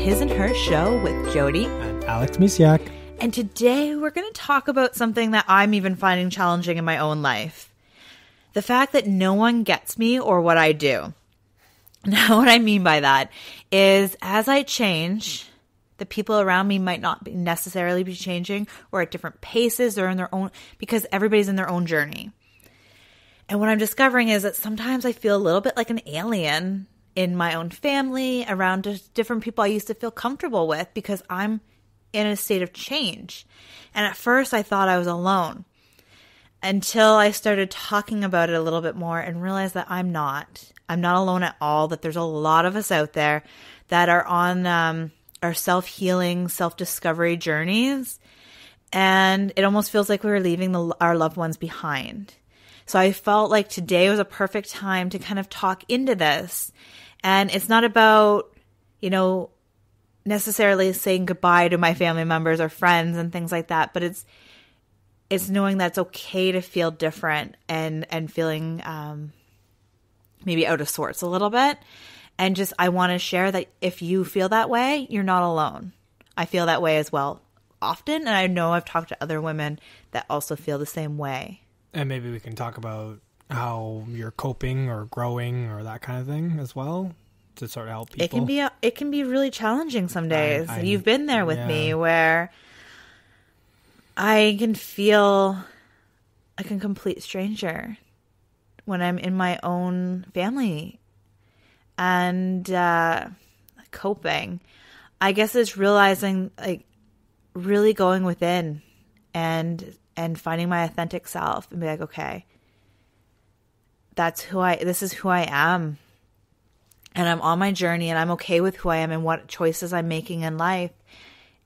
His and Her Show with Jody and Alex Misiak. And today we're going to talk about something that I'm even finding challenging in my own life. The fact that no one gets me or what I do. Now, what I mean by that is as I change, the people around me might not necessarily be changing or at different paces or in their own, because everybody's in their own journey. And what I'm discovering is that sometimes I feel a little bit like an alien in my own family, around just different people I used to feel comfortable with because I'm in a state of change. And at first I thought I was alone until I started talking about it a little bit more and realized that I'm not alone at all, that there's a lot of us out there that are on our self-healing, self-discovery journeys. And it almost feels like we were leaving our loved ones behind. So I felt like today was a perfect time to kind of talk into this. And it's not about, necessarily saying goodbye to my family members or friends and things like that, but it's knowing that it's okay to feel different and feeling maybe out of sorts a little bit. And just, I want to share that if you feel that way, you're not alone. I feel that way as well often. And I know I've talked to other women that also feel the same way. And maybe we can talk about how you're coping or growing or that kind of thing as well to sort of help people. It can be really challenging some days. You've been there with me where I can feel like a complete stranger when I'm in my own family and coping. I guess it's realizing, like, really going within and finding my authentic self and be like, okay, this is who I am. And I'm on my journey and I'm okay with who I am and what choices I'm making in life.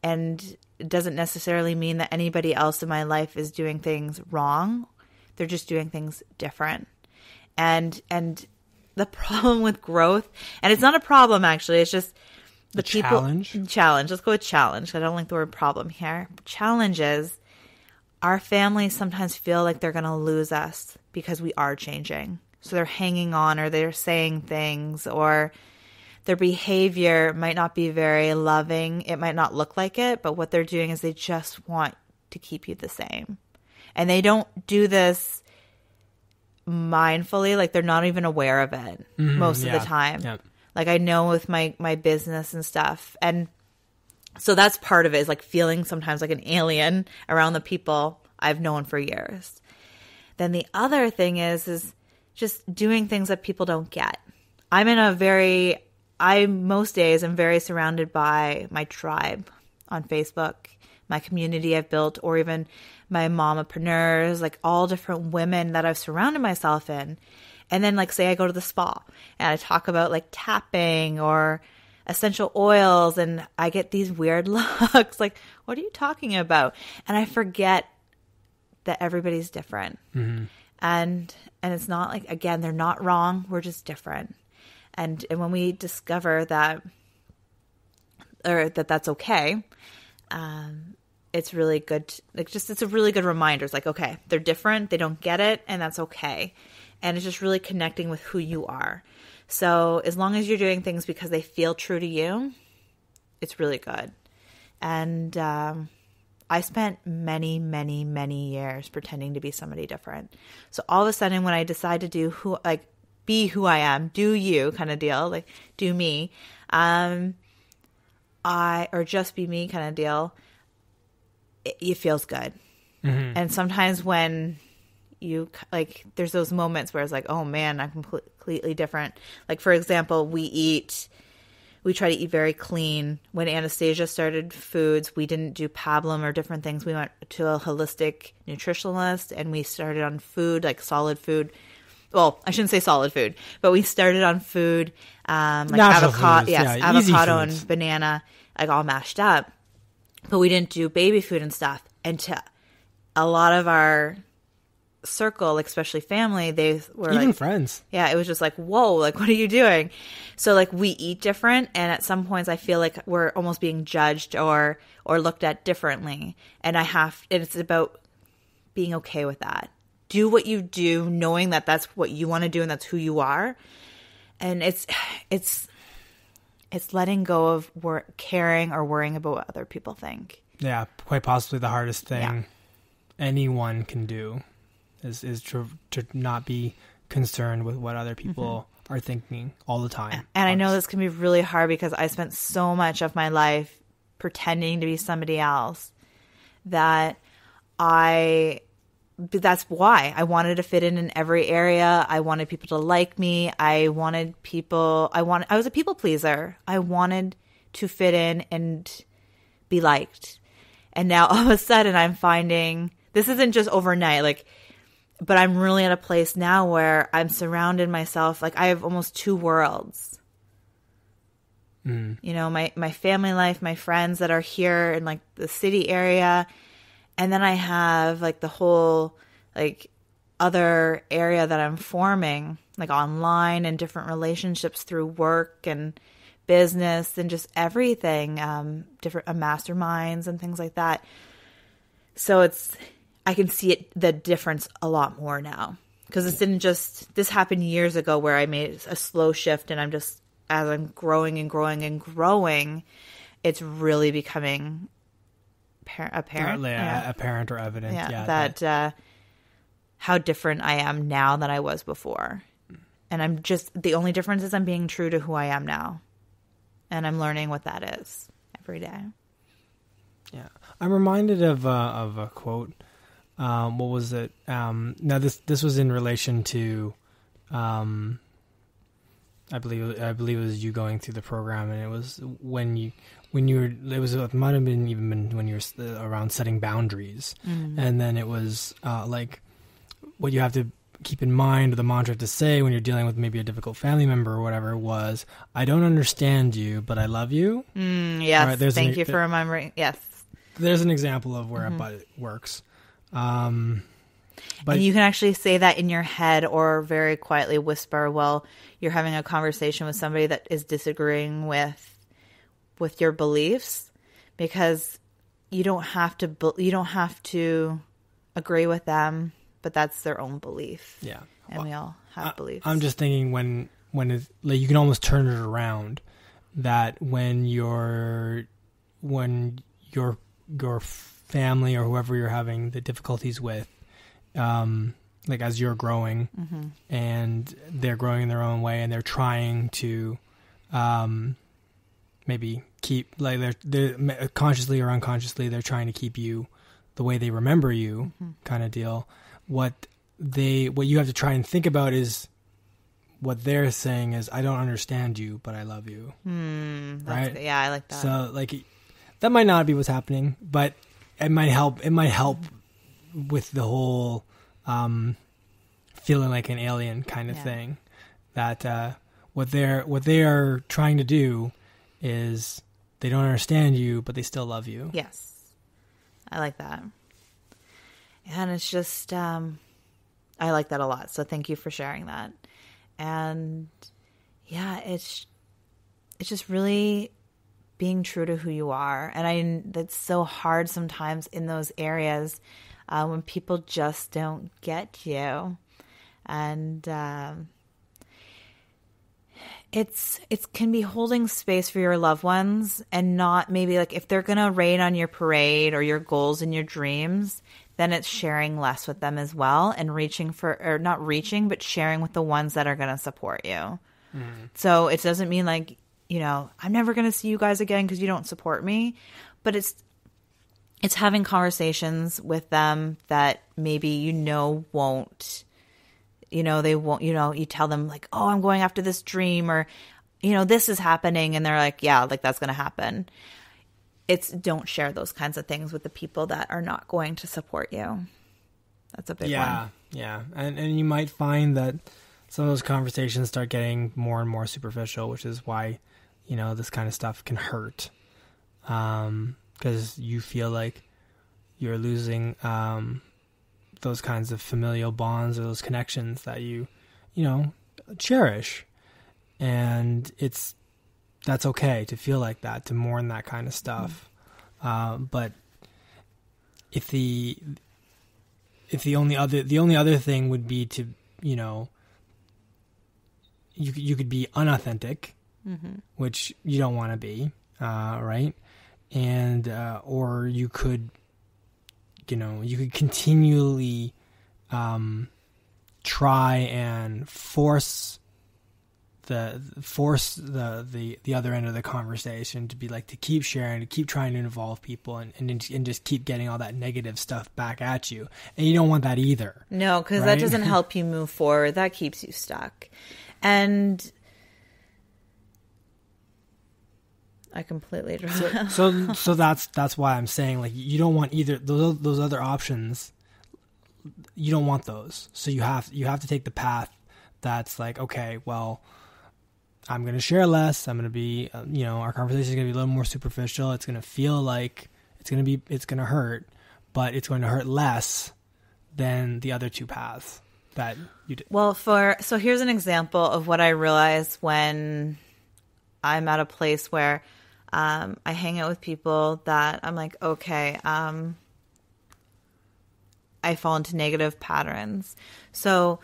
And it doesn't necessarily mean that anybody else in my life is doing things wrong. They're just doing things different. And the problem with growth, and it's not a problem actually, it's just the challenge. Let's go with challenge. I don't like the word problem here. Challenge is our families sometimes feel like they're going to lose us because we are changing. So they're hanging on, or they're saying things, or their behavior might not be very loving. It might not look like it, but what they're doing is they just want to keep you the same. And they don't do this mindfully, like they're not even aware of it most of the time. Yeah. Like I know with my business and stuff. And so that's part of it, is like feeling sometimes like an alien around the people I've known for years. Then the other thing is just doing things that people don't get. Most days I'm very surrounded by my tribe on Facebook, my community I've built, or even my mompreneurs, like all different women that I've surrounded myself in. And then like say I go to the spa and I talk about like tapping or essential oils, and I get these weird looks like, what are you talking about? And I forget that everybody's different. Mm-hmm. And it's not like, again, they're not wrong. We're just different. And when we discover that, or that's okay, it's really good. It's a really good reminder. It's like, okay, they're different. They don't get it. And that's okay. And it's just really connecting with who you are. So as long as you're doing things because they feel true to you, it's really good. And I spent many, many, many years pretending to be somebody different. So all of a sudden when I decide to be who I am, do you kind of deal, like do me, or just be me kind of deal, it feels good. Mm-hmm. And sometimes when there's those moments where it's like, oh man, I'm completely different. Like for example, we try to eat very clean. When Anastasia started foods, we didn't do pablum or different things. We went to a holistic nutritionalist and we started on food, like solid food. Well, I shouldn't say solid food, but we started on food, like avocado, avocado and banana, like all mashed up. But we didn't do baby food and stuff. And to a lot of our circle, like especially family, they were even like friends. Yeah, it was just like, whoa, like what are you doing? So like we eat different, and at some points I feel like we're almost being judged or looked at differently. And it's about being okay with that. Do what you do, knowing that that's what you want to do and that's who you are. And it's it's letting go of caring or worrying about what other people think. Yeah, quite possibly the hardest thing anyone can do is to not be concerned with what other people are thinking all the time. And I know this can be really hard because I spent so much of my life pretending to be somebody else that that's why I wanted to fit in every area. I wanted people to like me. I was a people pleaser. I wanted to fit in and be liked. And now all of a sudden I'm finding this isn't just overnight, but I'm really at a place now where I'm surrounded myself. I have almost two worlds. You know, my family life, my friends that are here in the city area. And then I have the whole other area that I'm forming online and different relationships through work and business and just everything, different masterminds and things like that. So I can see the difference a lot more now because this happened years ago where I made a slow shift and as I'm growing and growing and growing, it's really becoming apparent. Apparent or evident. Yeah, that how different I am now than I was before. And the only difference is I'm being true to who I am now. And I'm learning what that is every day. Yeah. I'm reminded of a quote. What was it? Now this was in relation to, I believe it was you going through the program, and it was when you were, it might have been even when you were around setting boundaries. And then it was what you have to keep in mind, or the mantra to say when you're dealing with maybe a difficult family member or whatever was, I don't understand you, but I love you. Yes. Right, thank you for remembering. Yes. There's an example of where it works. But and you can actually say that in your head or very quietly whisper while you're having a conversation with somebody that is disagreeing with your beliefs, because you don't have to agree with them, but that's their own belief. Yeah. And we all have beliefs. I'm just thinking when you can almost turn it around, that when your family or whoever you're having the difficulties with, as you're growing and they're growing in their own way and they're trying to maybe keep, they're consciously or unconsciously, they're trying to keep you the way they remember you, kind of deal. What you have to try and think about is what they're saying is, I don't understand you, but I love you. Right? Yeah, I like that. So that might not be what's happening, but it might help. It might help with the whole feeling like an alien kind of thing. That what they are trying to do is they don't understand you, but they still love you. Yes, I like that. And it's just, I like that a lot. So thank you for sharing that. And yeah, it's just really being true to who you are. And that's so hard sometimes in those areas when people just don't get you. And it can be holding space for your loved ones and not maybe if they're going to rain on your parade or your goals and your dreams, then it's sharing less with them as well and not reaching, but sharing with the ones that are going to support you. So it doesn't mean I'm never going to see you guys again because you don't support me, but it's having conversations with them that maybe won't, they won't, you tell them oh, I'm going after this dream, or, this is happening. And they're like, yeah, that's going to happen. Don't share those kinds of things with the people that are not going to support you. That's a big one. Yeah. And you might find that some of those conversations start getting more and more superficial, which is why, this kind of stuff can hurt. Because you feel like you're losing those kinds of familial bonds or those connections that you cherish. And that's okay to feel like that, to mourn that kind of stuff. But if the only other thing would be to, you could be unauthentic which you don't want to be, right? And or you could, you could continually try and force the other end of the conversation to be like, to keep sharing, to keep trying to involve people, and just keep getting all that negative stuff back at you. And you don't want that either. No, because right? that doesn't help you move forward. That keeps you stuck. And I completely so that's why I'm saying, like, you don't want either those other options. You don't want those. So you have to take the path that's like, okay, well, I'm going to share less. I'm going to be, our conversation is going to be a little more superficial. It's going to feel like it's going to hurt, but it's going to hurt less than the other two paths that you did. Well, so here's an example of what I realize when I'm at a place where I hang out with people that I'm like, okay, I fall into negative patterns. So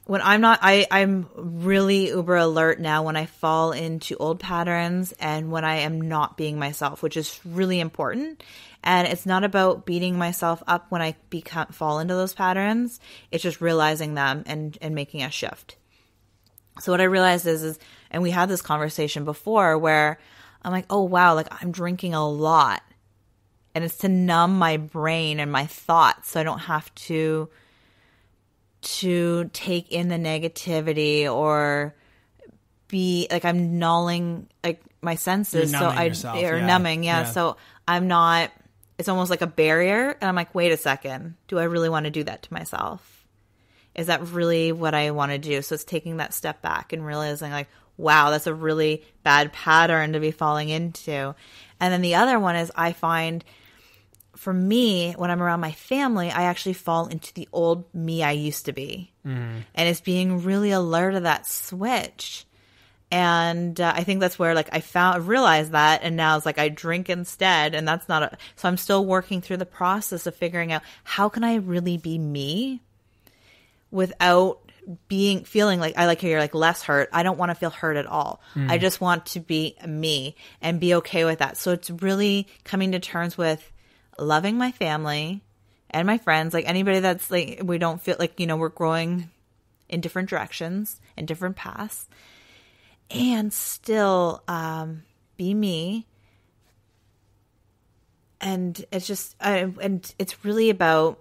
when I'm really uber alert now when I fall into old patterns and when I am not being myself, which is really important. And it's not about beating myself up when I fall into those patterns. It's just realizing them and making a shift. So what I realized is, and we had this conversation before where I'm like, oh wow, like I'm drinking a lot. And it's to numb my brain and my thoughts so I don't have to take in the negativity or be like, I'm nulling like my senses. Numbing. Yeah. So I'm not, it's almost like a barrier. And I'm like, wait a second. Do I really want to do that to myself? Is that really what I want to do? So it's taking that step back and realizing like, wow, that's a really bad pattern to be falling into. And then the other one is I find, for me, when I'm around my family, I actually fall into the old me I used to be. And it's being really alert of that switch. And I think that's where like I realized that. And now it's like I drink instead. And that's not so I'm still working through the process of figuring out how can I really be me without feeling like, I like how you're like less hurt. I don't want to feel hurt at all. I just want to be me and be okay with that. So it's really coming to terms with loving my family and my friends, like anybody that's like, we don't feel like, we're growing in different directions and different paths, and still be me. And it's just, and it's really about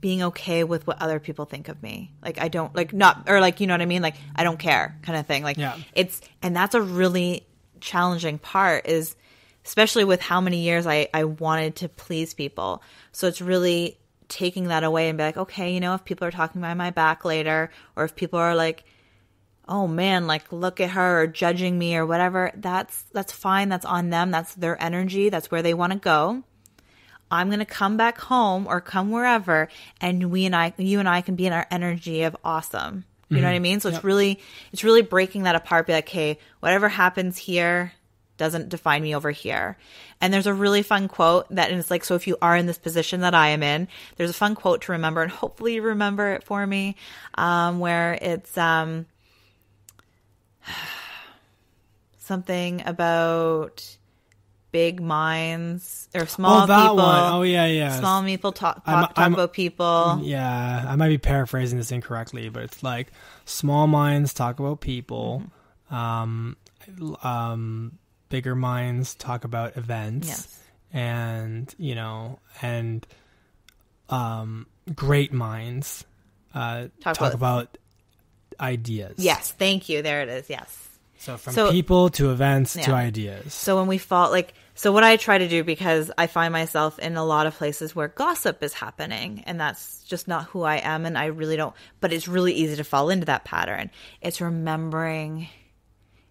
being okay with what other people think of me. Like, I don't like not, or like, you know what I mean? Like, I don't care kind of thing. Like and that's a really challenging part is, especially with how many years I wanted to please people. So it's really taking that away and be like, okay, if people are talking behind my back later, or if people are like, oh man, like look at her or judging me or whatever, that's fine. That's on them. That's their energy. That's where they want to go. I'm going to come back home or come wherever, and you and I can be in our energy of awesome. You know what I mean? So it's really breaking that apart. Be like, hey, whatever happens here doesn't define me over here. And there's a really fun quote and it's like, so if you are in this position that I am in, there's a fun quote to remember, and hopefully you remember it for me, where it's something about big minds or small people. One. Oh yeah. Small people talk about people. Yeah, I might be paraphrasing this incorrectly, but it's like small minds talk about people. Bigger minds talk about events. Yes. And great minds talk about ideas. Yes, thank you. There it is. Yes. So from people to events to ideas. So when we fall, so what I try to do, because I find myself in a lot of places where gossip is happening, and that's just not who I am, and I really don't, but it's really easy to fall into that pattern. It's remembering,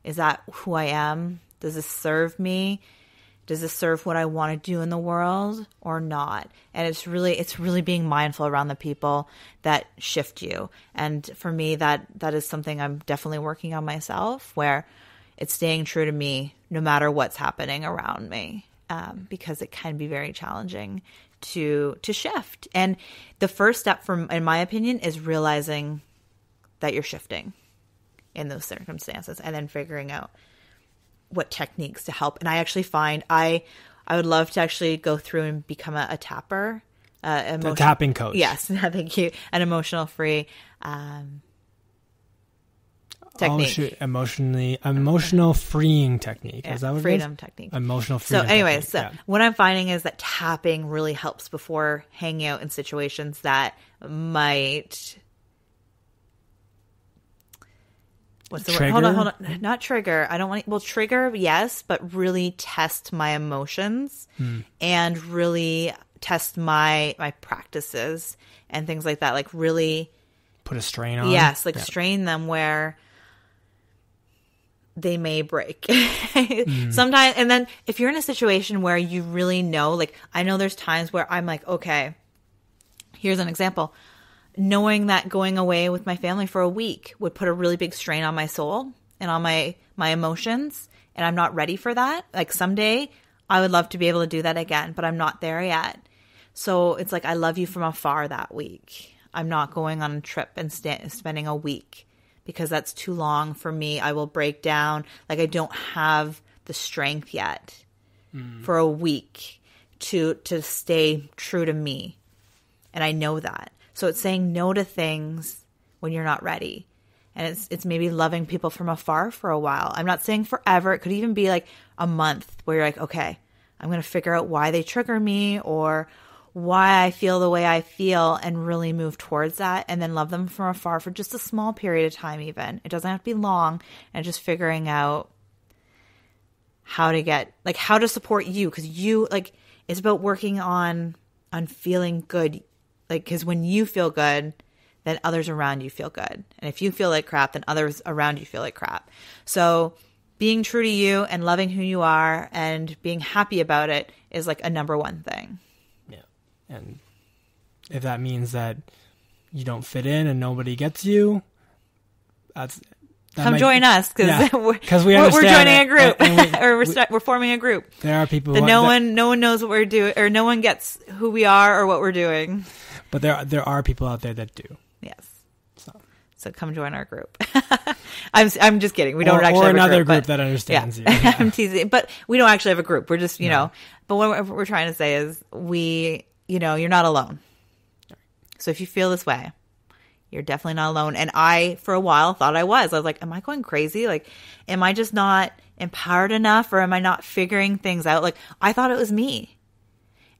is that who I am? Does this serve me? Does this serve what I want to do in the world or not? And it's really being mindful around the people that shift you. And for me, that is something I'm definitely working on myself, where it's staying true to me no matter what's happening around me, because it can be very challenging to shift. And the first step, in my opinion, is realizing that you're shifting. in those circumstances, and then figuring out what techniques to help. And I actually find I would love to actually go through and become a tapper. A tapping coach. Yes, thank you. An emotional free technique. Emotional freeing technique. Yeah, is that what freedom it is? technique. Emotional freedom. So anyways, technique. what I'm finding is that tapping really helps before hanging out in situations that might... What's the trigger? word? Hold on. Not trigger. I don't want to... Well, trigger, yes, but really test my emotions and really test my practices and things like that. Like really... Put a strain on? Yes, like strain them where they may break. Sometimes, and then if you're in a situation where you really know, like I know there's times where I'm like, okay, here's an example. Knowing that going away with my family for a week would put a really big strain on my soul and on my emotions, and I'm not ready for that. Like someday I would love to be able to do that again, but I'm not there yet. So it's like I love you from afar that week. I'm not going on a trip and spending a week because that's too long for me. I will break down. Like I don't have the strength yet for a week to stay true to me. And I know that. So it's saying no to things when you're not ready. And it's maybe loving people from afar for a while. I'm not saying forever. It could even be like a month where you're like, okay, I'm going to figure out why they trigger me or why I feel the way I feel and really move towards that, and then love them from afar for just a small period of time even. It doesn't have to be long, and just figuring out how to support you, because you, like, it's about working on feeling good. Like, because when you feel good, then others around you feel good. And if you feel like crap, then others around you feel like crap. So being true to you and loving who you are and being happy about it is like a number one thing. And if that means that you don't fit in and nobody gets you, join us, because we're joining a group, or we're forming a group. There are people that no one knows what we're doing, or no one gets who we are or what we're doing. But there are people out there that do. Yes. So come join our group. I'm just kidding. We don't actually have another a group that understands you. Yeah. I'm teasing, but we don't actually have a group. We're just know. But what we're trying to say is you're not alone. So if you feel this way, you're definitely not alone. And I, for a while, thought I was. I was like, am I going crazy? Like, am I just not empowered enough, or am I not figuring things out? Like, I thought it was me.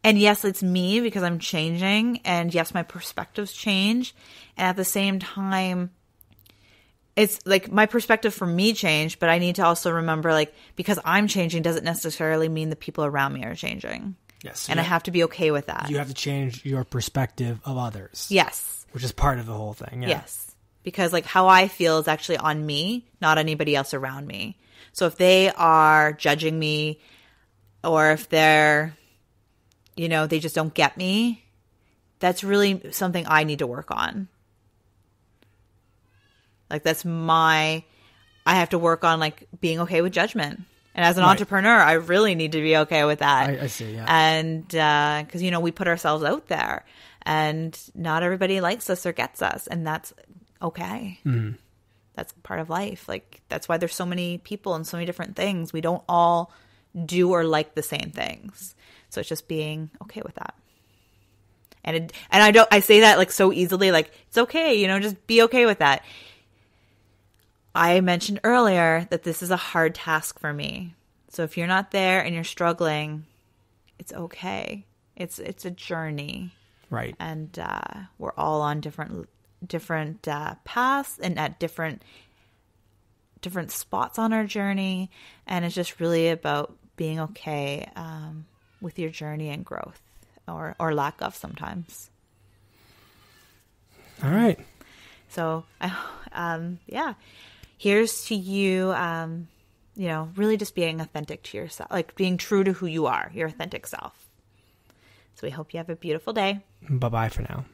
And yes, it's me because I'm changing. And yes, my perspectives change. And at the same time, it's like my perspective for me changed, but I need to also remember, like, because I'm changing doesn't necessarily mean the people around me are changing. Yes. And I have to be okay with that. You have to change your perspective of others. Yes. Which is part of the whole thing. Yeah. Yes. Because like how I feel is actually on me, not anybody else around me. So if they are judging me, or if they're, they just don't get me, that's really something I need to work on. Like I have to work on like being okay with judgment. And as an entrepreneur, I really need to be okay with that. I see, yeah. And because, we put ourselves out there, and not everybody likes us or gets us. And that's okay. Mm-hmm. That's part of life. Like, that's why there's so many people and so many different things. We don't all do or like the same things. So it's just being okay with that. And I say that like so easily, like, it's okay, just be okay with that. I mentioned earlier that this is a hard task for me. So if you're not there and you're struggling, it's okay. It's a journey. Right. And we're all on different paths and at different spots on our journey. And it's just really about being okay with your journey and growth, or lack of sometimes. All right. So, here's to you, really just being authentic to yourself, like being true to who you are, your authentic self. So we hope you have a beautiful day. Bye-bye for now.